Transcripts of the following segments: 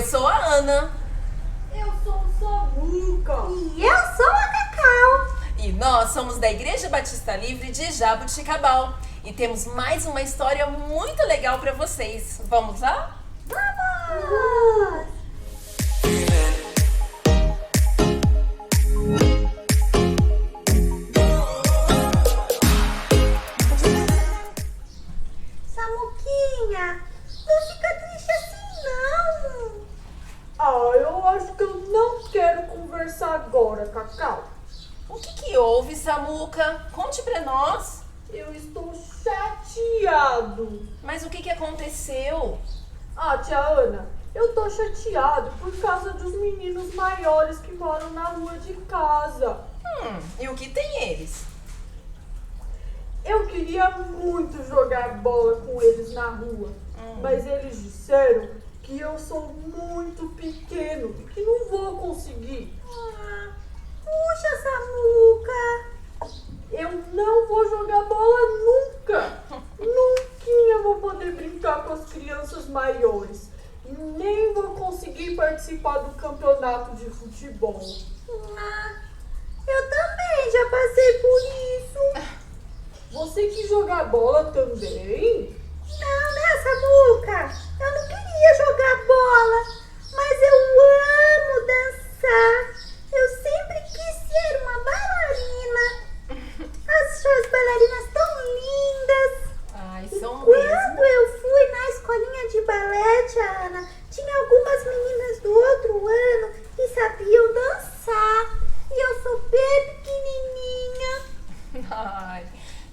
Eu sou a Ana. Eu sou o Samuca. E eu sou a Cacau. E nós somos da Igreja Batista Livre de Jaboticabal. E temos mais uma história muito legal para vocês. Vamos lá? Vamos! Samuquinha, não fica triste assim não. Eu acho que eu não quero conversar agora, Cacau. O que houve, Samuca? Conte pra nós. Eu estou chateado. Mas o que aconteceu? Tia Ana, eu tô chateado por causa dos meninos maiores que moram na rua de casa. E o que tem eles? Eu queria muito jogar bola com eles na rua, mas eles disseram que eu sou muito pequeno e que não vou conseguir. Puxa, Samuca. Eu não vou jogar bola nunca. Nunca vou poder brincar com as crianças maiores. E nem vou conseguir participar do campeonato de futebol. Eu também já passei por isso. Você quis jogar bola também? Não, né, Samuca? Eu não queria jogar bola, mas eu amo dançar. Eu sempre quis ser uma bailarina. As suas bailarinas tão lindas. Ai, são Quando mesmo. eu fui na escolinha de balé, tia Ana, tinha algumas meninas do outro ano que sabiam dançar. E eu sou bem pequenininha. Ai,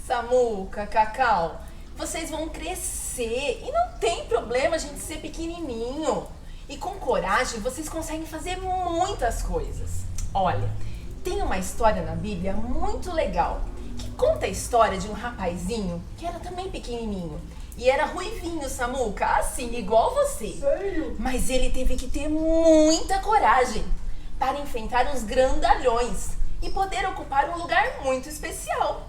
Samuca, Cacau, vocês vão crescer e não tem problema a gente ser pequenininho. E com coragem vocês conseguem fazer muitas coisas. Olha, tem uma história na Bíblia muito legal que conta a história de um rapazinho que era também pequenininho. E era ruivinho, Samuca, assim, igual você. Sério? Mas ele teve que ter muita coragem para enfrentar os grandalhões e poder ocupar um lugar muito especial.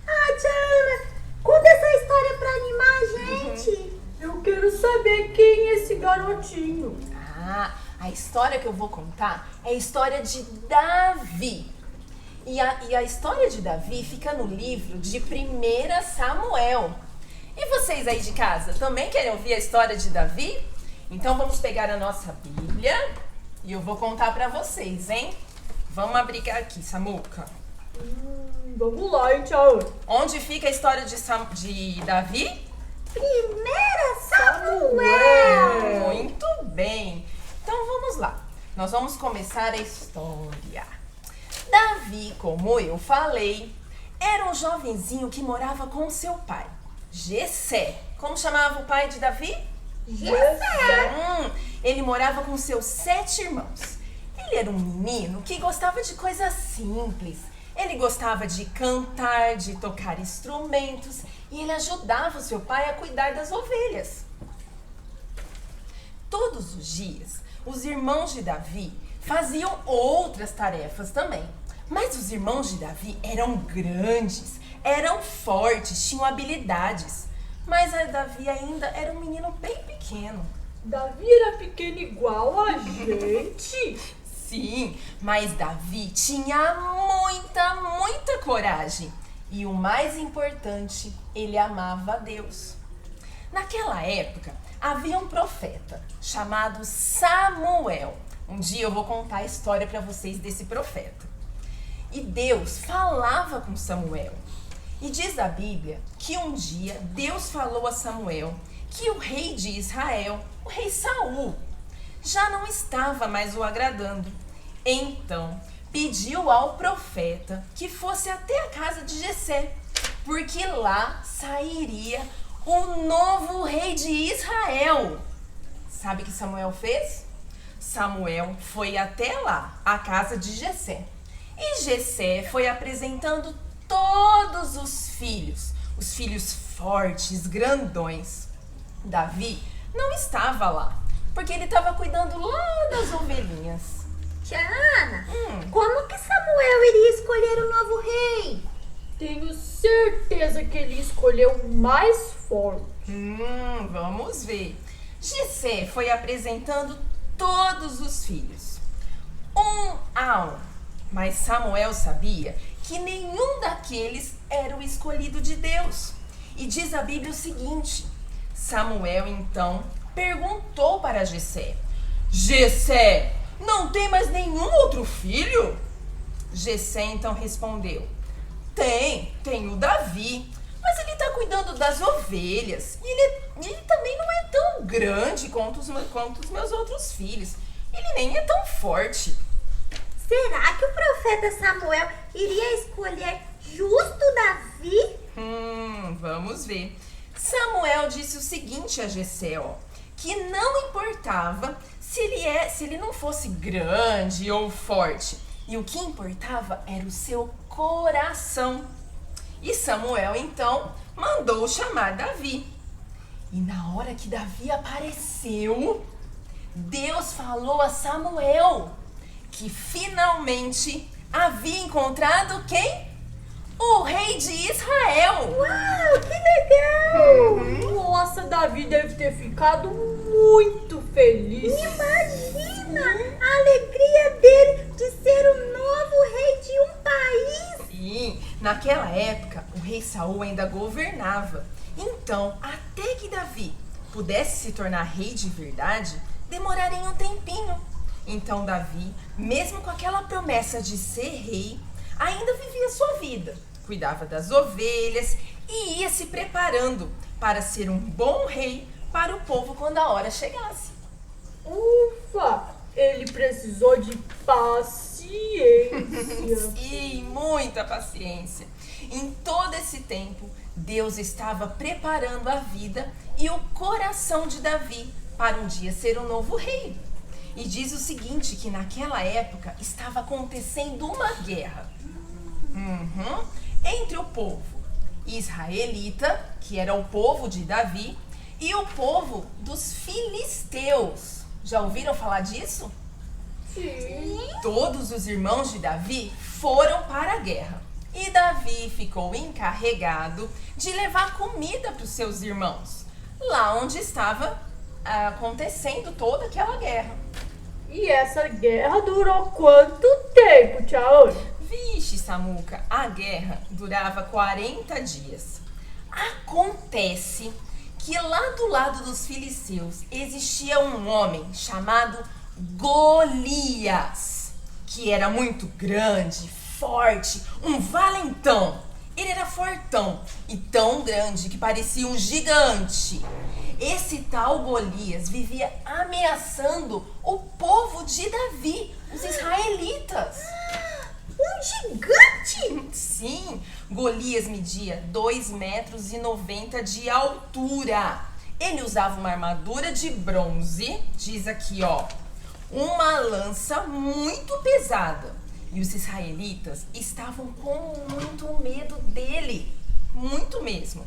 Tia Ana, conta essa história pra animar a gente. Eu quero saber quem é esse garotinho. A história que eu vou contar é a história de Davi. E a história de Davi fica no livro de 1 Samuel. E vocês aí de casa também querem ouvir a história de Davi? Então vamos pegar a nossa Bíblia e eu vou contar pra vocês, hein? Vamos abrir aqui, Samuca. Vamos lá, hein, tia Ana? Onde fica a história de Davi? 1 Samuel. Muito bem. Então vamos lá. Nós vamos começar a história. Davi, como eu falei, era um jovenzinho que morava com seu pai, Jessé. Como chamava o pai de Davi? Jessé. Ele morava com seus 7 irmãos. Ele era um menino que gostava de coisas simples. Ele gostava de cantar, de tocar instrumentos e ele ajudava o seu pai a cuidar das ovelhas. Todos os dias, os irmãos de Davi faziam outras tarefas também. Mas os irmãos de Davi eram grandes, eram fortes, tinham habilidades. Mas Davi ainda era um menino bem pequeno. Davi era pequeno igual a gente? Sim, mas Davi tinha muita coragem. E o mais importante, ele amava a Deus. Naquela época, havia um profeta chamado Samuel. Um dia eu vou contar a história para vocês desse profeta. E Deus falava com Samuel. E diz a Bíblia que um dia Deus falou a Samuel que o rei de Israel, o rei Saul, já não estava mais o agradando. Então, pediu ao profeta que fosse até a casa de Jessé, porque lá sairia o novo rei de Israel. Sabe o que Samuel fez? Samuel foi até lá, a casa de Jessé. E Jessé foi apresentando todos os filhos fortes, grandões. Davi não estava lá, porque ele estava cuidando lá das ovelhinhas. Tia Ana, como que Samuel iria escolher o novo rei? Tenho certeza que ele escolheu o mais forte. Vamos ver. Jessé foi apresentando todos os filhos, um a um. Mas Samuel sabia que nenhum daqueles era o escolhido de Deus. E diz a Bíblia o seguinte: Samuel então perguntou para Jessé: Jessé, não tem mais nenhum outro filho? Jessé então respondeu: Tem o Davi, mas ele está cuidando das ovelhas. E ele também não é tão grande quanto os meus outros filhos. Ele nem é tão forte. Será que o profeta Samuel iria escolher justo Davi? Vamos ver. Samuel disse o seguinte a Jessé, que não importava se ele não fosse grande ou forte. E o que importava era o seu coração. E Samuel, então, mandou chamar Davi. E na hora que Davi apareceu, Deus falou a Samuel que finalmente havia encontrado quem? O rei de Israel. Uau, que legal! Nossa, Davi deve ter ficado muito feliz. Imagina a alegria dele de ser o novo rei de um país. Sim, naquela época o rei Saul ainda governava. Então, até que Davi pudesse se tornar rei de verdade, demoraria um tempinho. Então Davi, mesmo com aquela promessa de ser rei, ainda vivia sua vida. Cuidava das ovelhas e ia se preparando para ser um bom rei para o povo quando a hora chegasse. Ufa, ele precisou de paciência. Sim, muita paciência. Em todo esse tempo, Deus estava preparando a vida e o coração de Davi para um dia ser o novo rei. E diz o seguinte, que naquela época estava acontecendo uma guerra entre o povo israelita, que era o povo de Davi, e o povo dos filisteus. Já ouviram falar disso? Sim. Todos os irmãos de Davi foram para a guerra. E Davi ficou encarregado de levar comida para os seus irmãos, lá onde estava acontecendo toda aquela guerra. E essa guerra durou quanto tempo, Tchaone? Vixe, Samuca, a guerra durava 40 dias. Acontece que lá do lado dos filisteus existia um homem chamado Golias, que era muito grande, forte, um valentão. Ele era fortão e tão grande que parecia um gigante. Esse tal Golias vivia ameaçando o povo de Davi, os israelitas. Um gigante? Sim, Golias media 2,90 metros de altura. Ele usava uma armadura de bronze, diz aqui, uma lança muito pesada. E os israelitas estavam com muito medo dele, muito mesmo.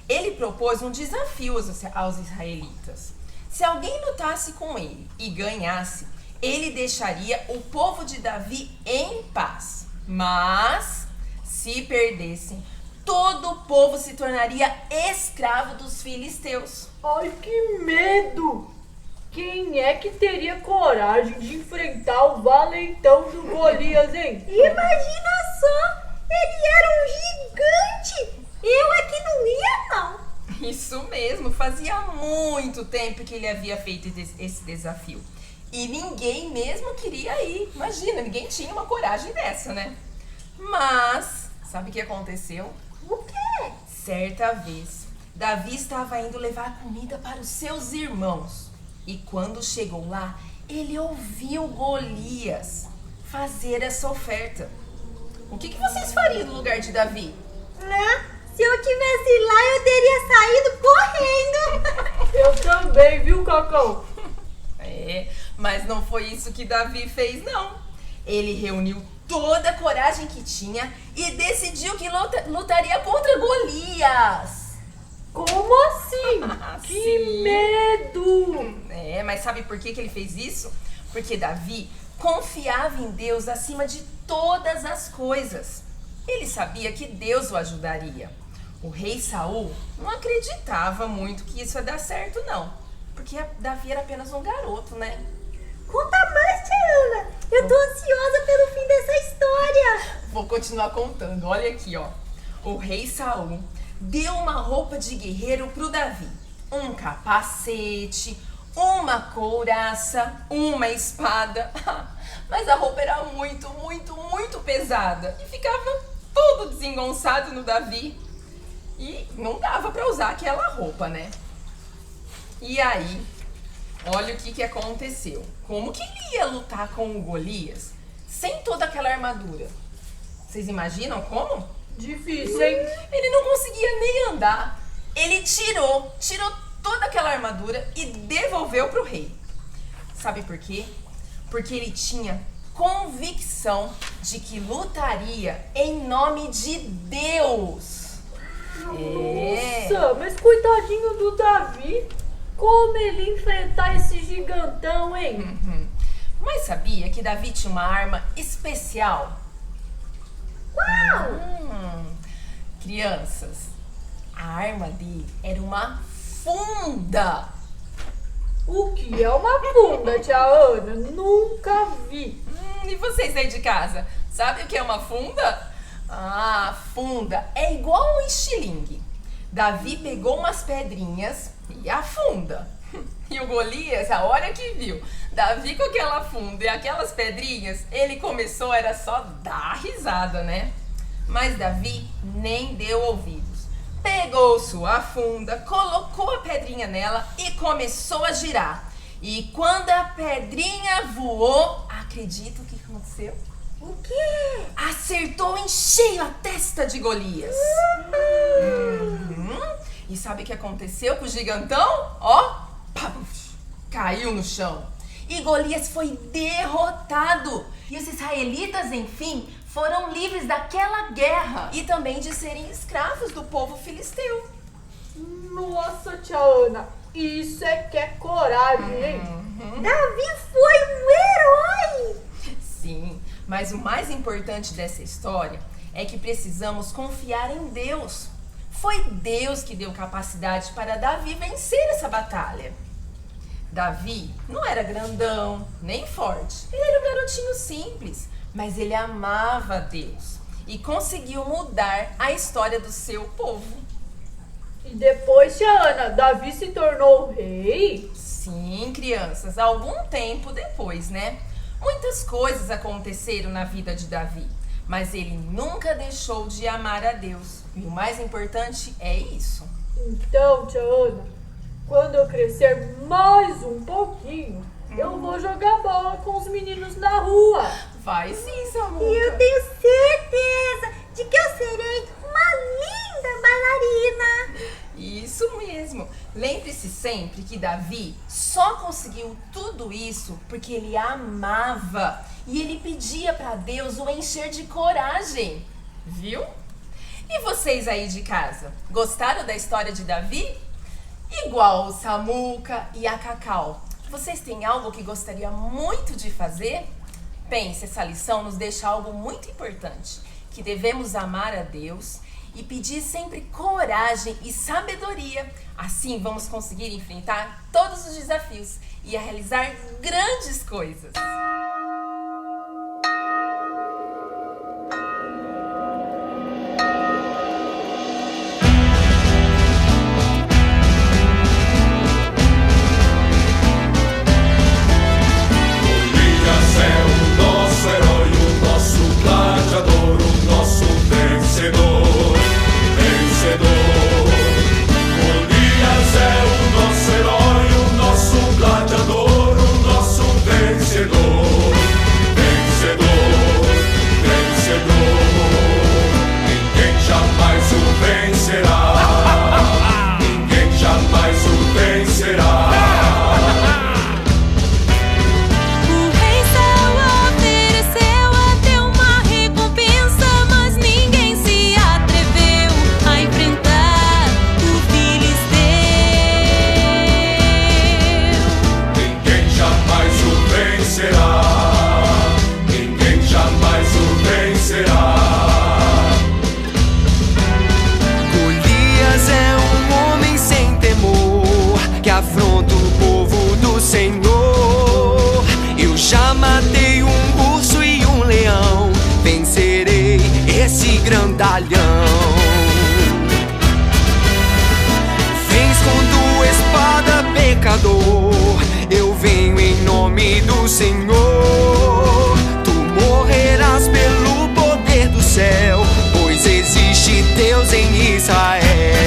Ele propôs um desafio aos israelitas. Se alguém lutasse com ele e ganhasse, ele deixaria o povo de Davi em paz. Mas, se perdessem, todo o povo se tornaria escravo dos filisteus. Ai, que medo! Quem é que teria coragem de enfrentar o valentão do Golias, hein? Imagina só! Ele era um gigante! Eu é que não ia, não! Isso mesmo, fazia muito tempo que ele havia feito esse desafio. E ninguém mesmo queria ir. Imagina, ninguém tinha uma coragem dessa, né? Mas, sabe o que aconteceu? O quê? Certa vez, Davi estava indo levar comida para os seus irmãos. E quando chegou lá, ele ouviu Golias fazer essa oferta. O que vocês fariam no lugar de Davi? Se eu tivesse lá, eu teria saído correndo. Eu também, viu, Cacau? Mas não foi isso que Davi fez, não. Ele reuniu toda a coragem que tinha e decidiu que lutaria contra Golias. Como assim? Que Sim. medo! Mas sabe por que ele fez isso? Porque Davi confiava em Deus acima de todas as coisas. Ele sabia que Deus o ajudaria. O rei Saul não acreditava muito que isso ia dar certo, não. Porque Davi era apenas um garoto, né? Conta mais, tia Ana. Eu tô ansiosa pelo fim dessa história. Vou continuar contando. Olha aqui, ó. O rei Saul deu uma roupa de guerreiro pro Davi. Um capacete, uma couraça, uma espada. Mas a roupa era muito, muito, muito pesada. E ficava todo desengonçado no Davi. E não dava pra usar aquela roupa, né? E aí, olha o que aconteceu. Como que ele ia lutar com o Golias sem toda aquela armadura? Vocês imaginam como? Difícil, hein? Ele não conseguia nem andar. Ele tirou toda aquela armadura e devolveu pro rei. Sabe por quê? Porque ele tinha convicção de que lutaria em nome de Deus. Nossa, mas coitadinho do Davi. Como ele enfrentar esse gigantão, hein? Mas sabia que Davi tinha uma arma especial? Qual? Crianças, a arma dele era uma funda. O que é uma funda, tia Ana? Nunca vi. E vocês aí de casa, sabem o que é uma funda? Ah, funda é igual um estilingue. Davi pegou umas pedrinhas e a funda. E o Golias, a hora que viu Davi com aquela funda e aquelas pedrinhas, ele começou, era só dar risada, né? Mas Davi nem deu ouvidos. Pegou sua funda, colocou a pedrinha nela e começou a girar. E quando a pedrinha voou, acredita o que aconteceu? O quê? Acertou em cheio a testa de Golias. E sabe o que aconteceu com o gigantão? Ó, paf, caiu no chão. E Golias foi derrotado. E os israelitas, enfim, foram livres daquela guerra e também de serem escravos do povo filisteu. Nossa, tia Ana, isso é que é coragem, hein? Davi foi um herói. Sim, mas o mais importante dessa história é que precisamos confiar em Deus. Foi Deus que deu capacidade para Davi vencer essa batalha. Davi não era grandão, nem forte. Ele era um garotinho simples, mas ele amava a Deus e conseguiu mudar a história do seu povo. E depois, tia Ana, Davi se tornou rei? Sim, crianças, algum tempo depois, né? Muitas coisas aconteceram na vida de Davi, mas ele nunca deixou de amar a Deus. E o mais importante é isso. Então, tia Ana, quando eu crescer mais um pouquinho, eu vou jogar bola com os meninos na rua. Vai sim, Samuca. E eu tenho certeza de que eu serei uma linda bailarina. Isso mesmo. Lembre-se sempre que Davi só conseguiu tudo isso porque ele amava e ele pedia para Deus o encher de coragem. Viu? E vocês aí de casa, gostaram da história de Davi? Igual o Samuca e a Cacau, vocês têm algo que gostaria muito de fazer? Pense, essa lição nos deixa algo muito importante, que devemos amar a Deus e pedir sempre coragem e sabedoria. Assim vamos conseguir enfrentar todos os desafios e a realizar grandes coisas. Gladiador, o nosso vencedor. medalhão. Vens com tua espada, pecador, eu venho em nome do Senhor. Tu morrerás pelo poder do céu, pois existe Deus em Israel.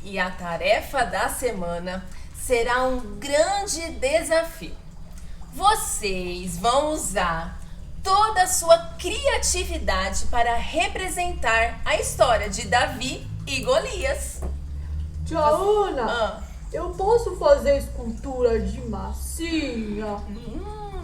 E a tarefa da semana será um grande desafio. Vocês vão usar toda a sua criatividade para representar a história de Davi e Golias. Tia Ana, eu posso fazer escultura de massinha?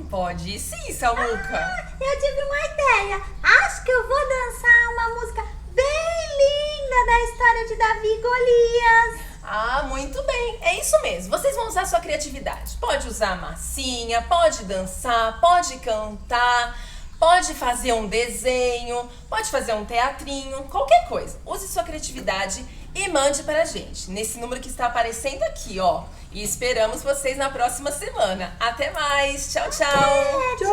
Pode sim, Samuca. Eu tive uma ideia. Acho que eu vou dançar uma música bem linda da história de Davi e Golias. Ah, muito bem. É isso mesmo. Vocês vão usar sua criatividade. Pode usar massinha, pode dançar, pode cantar, pode fazer um desenho, pode fazer um teatrinho, qualquer coisa. Use sua criatividade e mande pra gente nesse número que está aparecendo aqui, ó. E esperamos vocês na próxima semana. Até mais. Tchau, tchau. Tchau!